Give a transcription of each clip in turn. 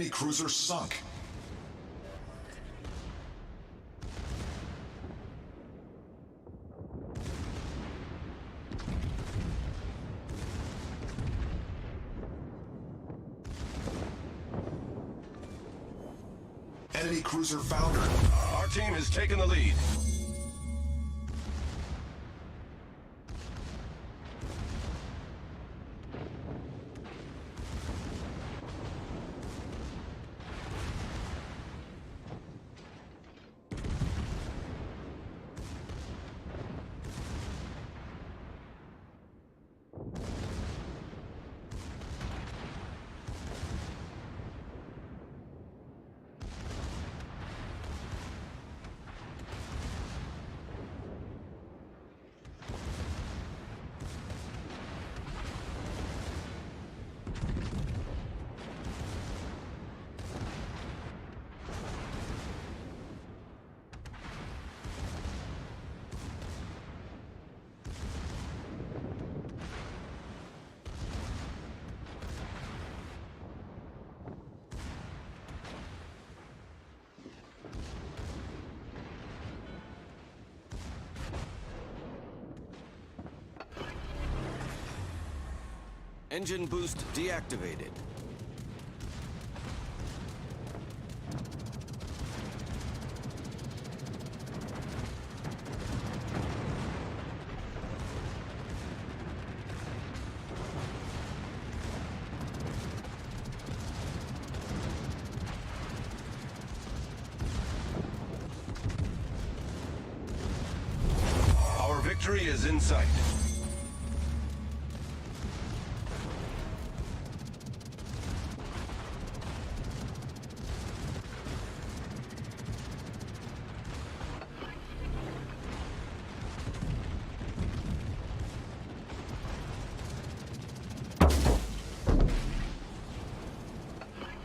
Enemy cruiser sunk. Enemy cruiser foundered. Our team has taken the lead. Engine boost deactivated. Our victory is in sight.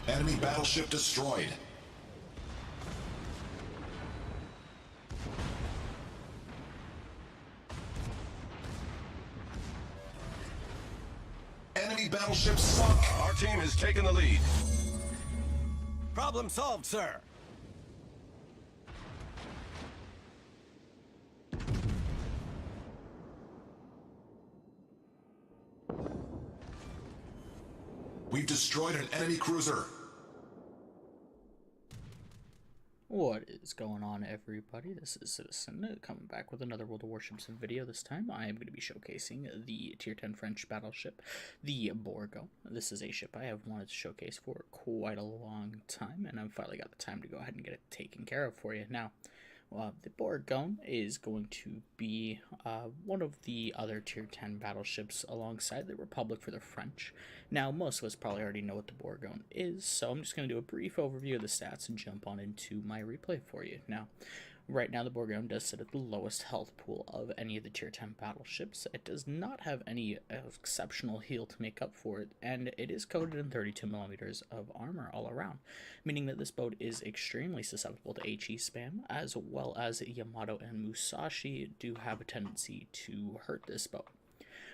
Enemy battleship destroyed. Enemy battleship sunk. Our team has taken the lead. Problem solved, sir. We've destroyed an enemy cruiser. What is going on, everybody? This is Citizen coming back with another World of Warships video. This time I am going to be showcasing the Tier 10 French battleship, the Bourgogne. This is a ship I have wanted to showcase for quite a long time, and I've finally got the time to go ahead and get it taken care of for you. Now, the Bourgogne is going to be one of the other Tier 10 battleships alongside the Republic for the French. Now, most of us probably already know what the Bourgogne is, so I'm just going to do a brief overview of the stats and jump on into my replay for you. Now, right now the Bourgogne does sit at the lowest health pool of any of the Tier 10 battleships. It does not have any exceptional heal to make up for it, and it is coated in 32mm of armor all around, meaning that this boat is extremely susceptible to HE spam, as well as Yamato and Musashi do have a tendency to hurt this boat.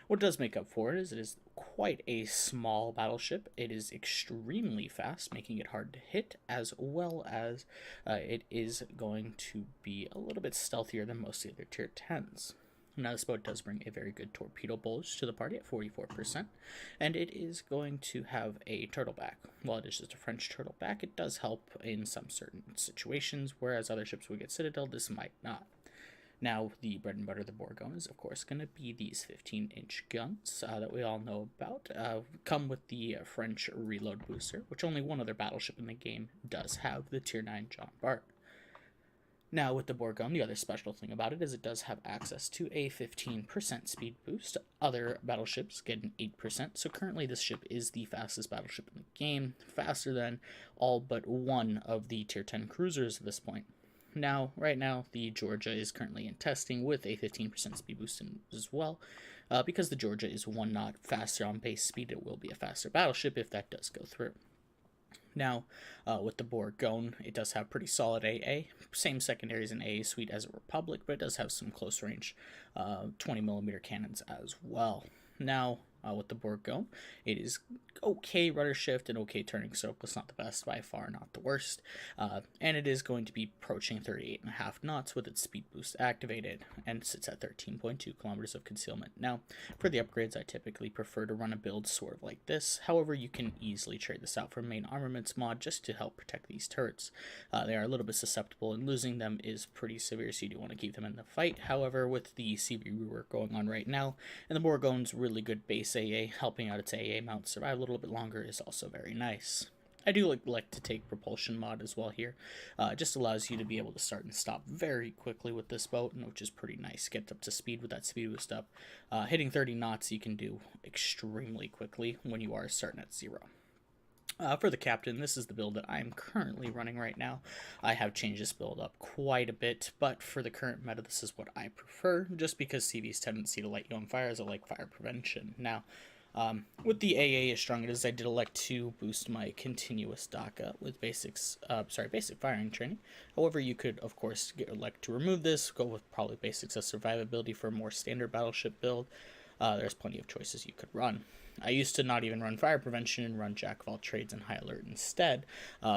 What does make up for it is quite a small battleship. It is extremely fast, making it hard to hit, as well as it is going to be a little bit stealthier than most of the other Tier 10s. Now, this boat does bring a very good torpedo bulge to the party at 44%, and it is going to have a turtleback. While it is just a French turtleback, it does help in some certain situations, whereas other ships would get Citadel, this might not. Now, the bread and butter of the Bourgogne is, of course, going to be these 15-inch guns that we all know about. Come with the French reload booster, which only one other battleship in the game does have, the Tier 9 John Bart. Now, with the Bourgogne, the other special thing about it is it does have access to a 15% speed boost. Other battleships get an 8%, so currently this ship is the fastest battleship in the game, faster than all but one of the Tier 10 cruisers at this point. Now, right now, the Georgia is currently in testing with a 15% speed boost as well. Because the Georgia is 1 knot faster on base speed, it will be a faster battleship if that does go through. Now, with the Bourgogne, it does have pretty solid AA, same secondaries and AA suite as a Republic, but it does have some close range 20mm cannons as well. Now, with the Bourgogne. It is okay rudder shift and okay turning circle. It's not the best by far, not the worst. And it is going to be approaching 38.5 knots with its speed boost activated, and sits at 13.2 kilometers of concealment. Now, for the upgrades, I typically prefer to run a build sort of like this. However, you can easily trade this out for main armaments mod just to help protect these turrets. They are a little bit susceptible, and losing them is pretty severe, so you do want to keep them in the fight. However, with the CV rework going on right now, and the Bourgogne's really good base AA, helping out its AA mount survive a little bit longer is also very nice. I do like to take propulsion mod as well here. It just allows you to be able to start and stop very quickly with this boat, which is pretty nice. Get up to speed with that speed boost up. Hitting 30 knots you can do extremely quickly when you are starting at 0. For the captain, this is the build that I'm currently running right now. I have changed this build up quite a bit, but for the current meta, this is what I prefer, just because CV's tendency to light you on fire is a like fire prevention. Now, with the AA as strong as I did elect to boost my continuous DACA with basic firing training. However, you could, of course, elect to remove this, go with probably basics of survivability for a more standard battleship build. There's plenty of choices you could run. I used to not even run fire prevention and run jack of all trades and high alert instead,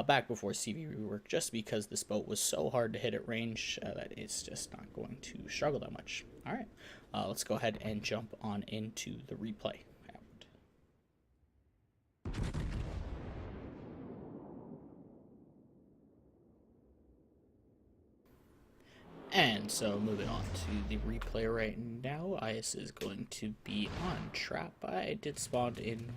back before CV rework, just because this boat was so hard to hit at range that it's just not going to struggle that much. Alright, let's go ahead and jump on into the replay. And so moving on to the replay right now, IS is going to be on trap. I did spawn in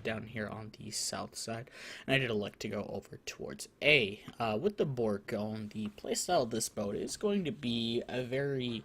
down here on the south side, and I did elect to go over towards A. With the Bourgogne, the playstyle of this boat is going to be a very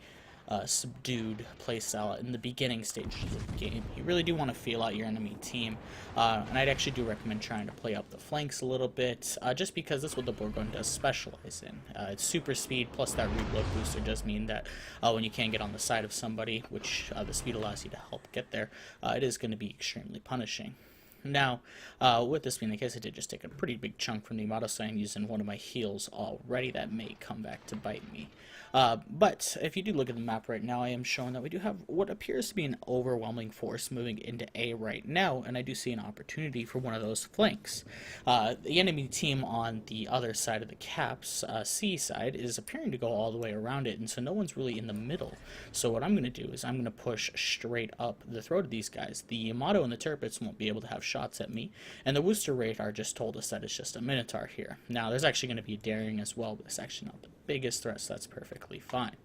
subdued playstyle in the beginning stages of the game. You really do want to feel out your enemy team, and I'd actually do recommend trying to play up the flanks a little bit, just because that's what the Bourgogne does specialize in. It's super speed plus that reload booster does mean that when you can get on the side of somebody, which the speed allows you to help get there, it is going to be extremely punishing. Now, with this being the case, I did just take a pretty big chunk from the Yamato, so I'm using one of my heals already. That may come back to bite me. But if you do look at the map right now, I am showing that we do have what appears to be an overwhelming force moving into A right now, and I do see an opportunity for one of those flanks. The enemy team on the other side of the caps, C side, is appearing to go all the way around it, and so no one's really in the middle. So what I'm going to do is I'm going to push straight up the throat of these guys. The Yamato and the Tirpitz won't be able to have shots at me, and the Worcester radar just told us that it's just a Minotaur here. Now, there's actually going to be a Daring as well, but it's actually not the biggest threat, so that's perfectly fine.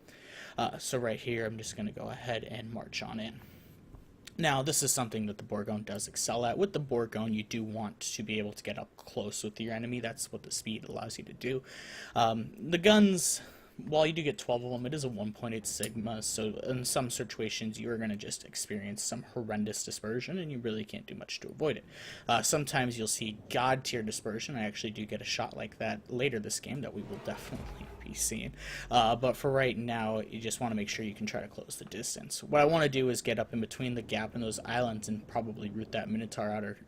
So right here, I'm just going to go ahead and march on in. Now, this is something that the Bourgogne does excel at. With the Bourgogne, you do want to be able to get up close with your enemy. That's what the speed allows you to do. The guns, while you do get 12 of them, it is a 1.8 Sigma, so in some situations you are going to just experience some horrendous dispersion, and you really can't do much to avoid it. Sometimes you'll see God tier dispersion. I actually do get a shot like that later this game that we will definitely be seeing. But for right now, you just want to make sure you can try to close the distance. What I want to do is get up in between the gap and those islands and probably root that Minotaur out or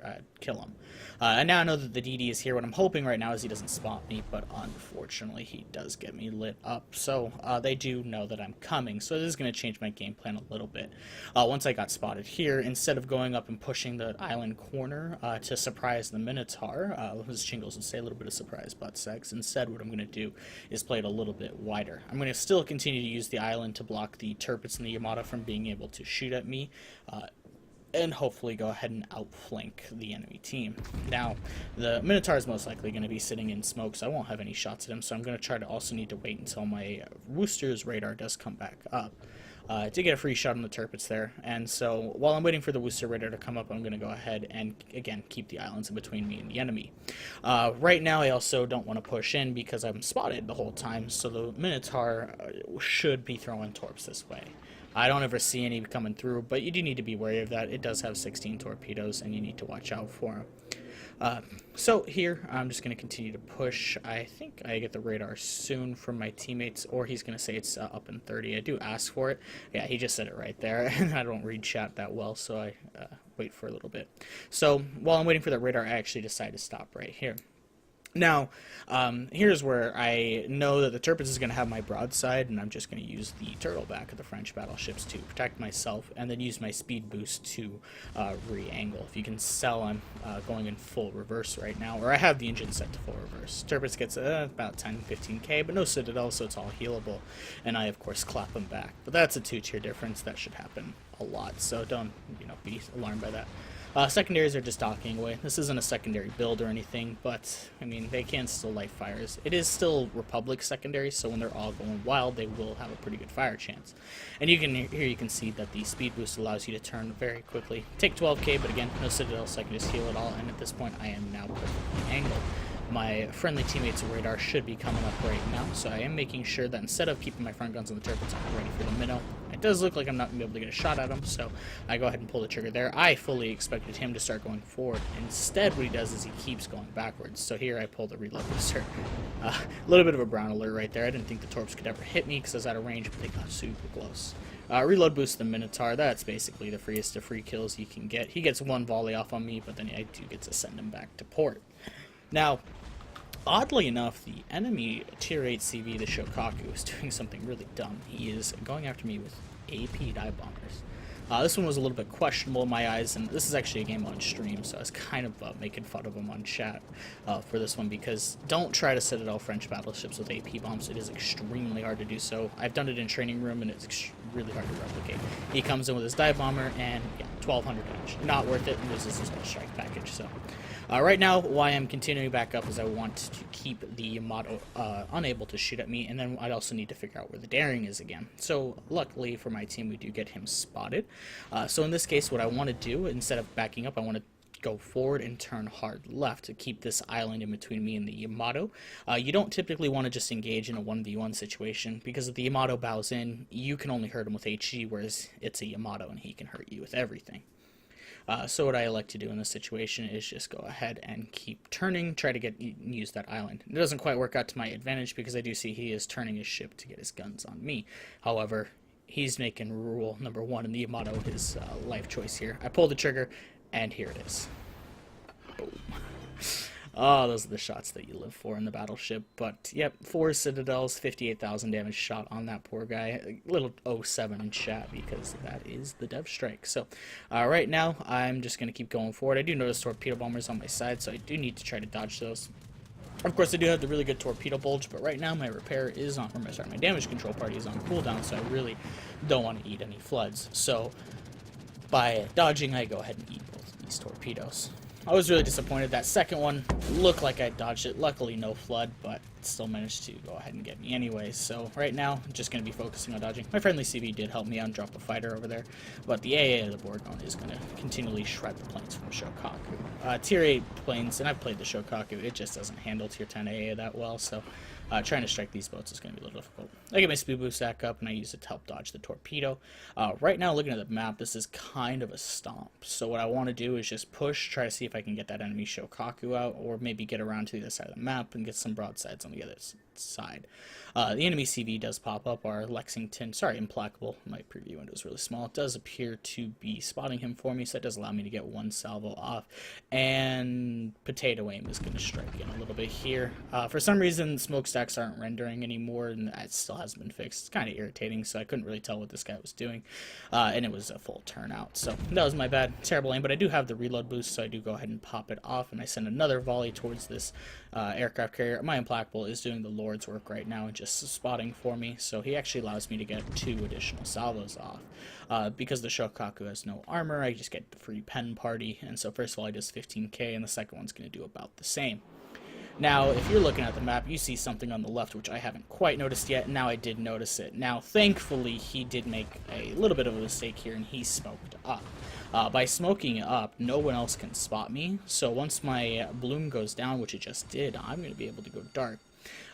kill him. And now I know that the DD is here. What I'm hoping right now is he doesn't spot me, but unfortunately he does get me lit up. So they do know that I'm coming, so this is going to change my game plan a little bit. Once I got spotted here, instead of going up and pushing the island corner to surprise the Minotaur, as Chingles would say, a little bit of surprise butt sex, instead what I'm going to do is play it a little bit wider. I'm going to still continue to use the island to block the Tirpitz and the Yamato from being able to shoot at me, and hopefully go ahead and outflank the enemy team. Now, the Minotaur is most likely going to be sitting in smoke, so I won't have any shots at him, so I'm going to try to also need to wait until my Worcester's radar does come back up. I did get a free shot on the Tirpitz there, and so while I'm waiting for the Worcester radar to come up, I'm going to go ahead and, again, keep the islands in between me and the enemy. Right now, I also don't want to push in because I'm spotted the whole time, so the Minotaur should be throwing torps this way. I don't ever see any coming through, but you do need to be wary of that. It does have 16 torpedoes, and you need to watch out for them. So here, I'm just going to continue to push. I think I get the radar soon from my teammates, or he's going to say it's up in 30. I do ask for it. Yeah, he just said it right there, and I don't read chat that well, so I wait for a little bit. So while I'm waiting for the radar, I actually decide to stop right here. Now, here's where I know that the Tirpitz is going to have my broadside, and I'm just going to use the turtleback of the French battleships to protect myself, and then use my speed boost to re-angle. If you can tell, I'm going in full reverse right now, or I have the engine set to full reverse. Tirpitz gets about 10-15k, but no Citadel, so it's all healable, and I, of course, clap them back. But that's a 2-tier difference. That should happen a lot, so don't, be alarmed by that. Secondaries are just docking away. This isn't a secondary build or anything, but, I mean, they can still light fires. It is still Republic secondary, so when they're all going wild, they will have a pretty good fire chance. And here you can see that the speed boost allows you to turn very quickly. Take 12k, but again, no Citadel, so I can just heal it all, and at this point, I am now perfectly angled. My friendly teammates' radar should be coming up right now, so I am making sure that instead of keeping my front guns on the Tirpitz, I'm ready for the minnow. It does look like I'm not going to be able to get a shot at him, so I go ahead and pull the trigger there. I fully expected him to start going forward. Instead, what he does is he keeps going backwards. So here I pull the reload booster. A little bit of a brown alert right there. I didn't think the Torps could ever hit me because I was out of range, but they got super close. Reload boost the Minotaur. That's basically the freest of free kills you can get. He gets one volley off on me, but then I do get to send him back to port. Now, oddly enough, the enemy Tier 8 CV, the Shokaku, is doing something really dumb. He is going after me with AP dive bombers. This one was a little bit questionable in my eyes, and this is actually a game on stream, so I was kind of making fun of him on chat for this one, because don't try to Citadel French battleships with AP bombs. It is extremely hard to do so. I've done it in training room, and it's really hard to replicate. He comes in with his dive bomber, and yeah, 1200 damage. Not worth it, and loses his whole strike package, so... right now, why I'm continuing back up is I want to keep the Yamato unable to shoot at me, and then I'd also need to figure out where the daring is again. So, luckily for my team, we do get him spotted. So in this case, what I want to do, instead of backing up, I want to go forward and turn hard left to keep this island in between me and the Yamato. You don't typically want to just engage in a 1v1 situation, because if the Yamato bows in, you can only hurt him with HG, whereas it's a Yamato and he can hurt you with everything. So what I like to do in this situation is just go ahead and keep turning, try to use that island. It doesn't quite work out to my advantage because I do see he is turning his ship to get his guns on me. However, he's making rule number one in the Yamato his life choice here. I pull the trigger, and here it is. Boom. Oh, those are the shots that you live for in the Battleship. But, yep, 4 Citadels, 58,000 damage shot on that poor guy. A little 07 in chat because that is the Dev Strike. So, right now, I'm just going to keep going forward. I do notice torpedo bombers on my side, so I do need to try to dodge those. Of course, I do have the really good torpedo bulge, but right now my repair is on, my damage control party is on cooldown, so I really don't want to eat any floods. So, by dodging, I go ahead and eat both of these torpedoes. I was really disappointed. That second one looked like I dodged it. Luckily, no flood, but still managed to go ahead and get me anyways. So right now, I'm just going to be focusing on dodging. My friendly CV did help me out and drop a fighter over there, but the AA of the Bourgogne is going to continually shred the planes from Shokaku. Tier 8 planes, and I've played the Shokaku, it just doesn't handle Tier 10 AA that well, so trying to strike these boats is going to be a little difficult. I get my speed boost back up, and I use it to help dodge the torpedo. Right now, looking at the map, this is kind of a stomp. So what I want to do is just push, try to see if I can get that enemy Shokaku out, or maybe get around to the other side of the map and get some broadsides on the other side. The enemy CV does pop up, our Lexington, Implacable, my preview window is really small. It does appear to be spotting him for me, so it does allow me to get one salvo off, and Potato Aim is going to strike in a little bit here. For some reason, smokestacks aren't rendering anymore, and that still hasn't been fixed. It's kind of irritating, so I couldn't really tell what this guy was doing, and it was a full turnout, so that was my bad. Terrible aim, but I do have the reload boost, so I do go ahead and pop it off, and I send another volley towards this aircraft carrier. My Implacable is doing the Lord's work right now and just spotting for me, so he actually allows me to get 2 additional salvos off. Because the Shokaku has no armor, I just get the free pen party, and so first volley does 15k, and the second one's going to do about the same. Now, if you're looking at the map, you see something on the left which I haven't quite noticed yet, and now I did notice it. Now, thankfully, he did make a little bit of a mistake here, and he smoked up. By smoking up, no one else can spot me, so once my bloom goes down, which it just did, I'm going to be able to go dark.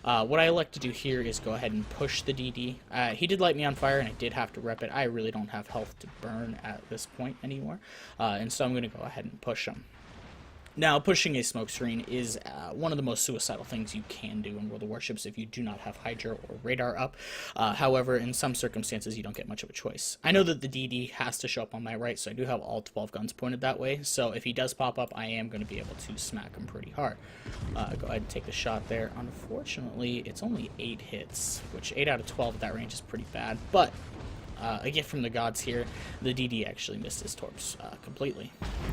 What I like to do here is go ahead and push the DD. He did light me on fire, and I did have to rep it. I really don't have health to burn at this point anymore, and so I'm going to go ahead and push him. Now, pushing a smoke screen is one of the most suicidal things you can do in World of Warships if you do not have Hydra or radar up. However, in some circumstances, you don't get much of a choice. I know that the DD has to show up on my right, so I do have all 12 guns pointed that way. So if he does pop up, I am going to be able to smack him pretty hard. Go ahead and take the shot there. Unfortunately, it's only 8 hits, which 8 out of 12 at that range is pretty bad. But a gift from the gods here, the DD actually missed his torps completely.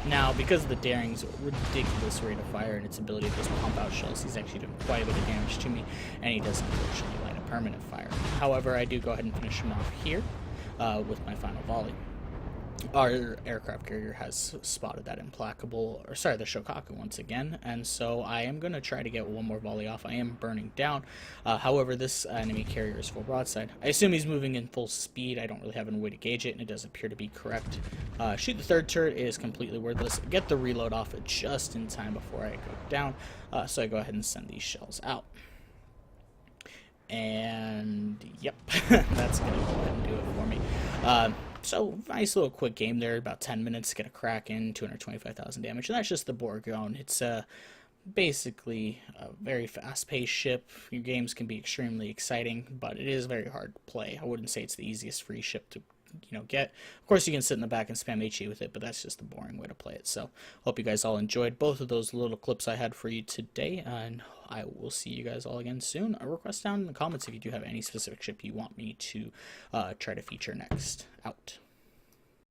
Now, because of the Daring's ridiculous rate of fire and its ability to just pump out shells, he's actually doing quite a bit of damage to me, and he does unfortunately light a permanent fire. However, I do go ahead and finish him off here with my final volley. Our aircraft carrier has spotted that implacable, or sorry, the Shokaku once again, and so I am going to try to get one more volley off. I am burning down. However, this enemy carrier is full broadside. I assume he's moving in full speed. I don't really have any way to gauge it, and it does appear to be correct. Shoot the third turret is completely worthless. Get the reload off just in time before I go down, so I go ahead and send these shells out. And yep, that's going to go ahead and do it for me. So, nice little quick game there, about 10 minutes to get a crack in, 225,000 damage, and that's just the Bourgogne. It's basically a very fast-paced ship. Your games can be extremely exciting, but it is very hard to play. I wouldn't say it's the easiest free ship to get. Of course, you can sit in the back and spam HE with it, but that's just the boring way to play it. So, hope you guys all enjoyed both of those little clips I had for you today, and I will see you guys all again soon. A request down in the comments if you do have any specific ship you want me to try to feature next. Out.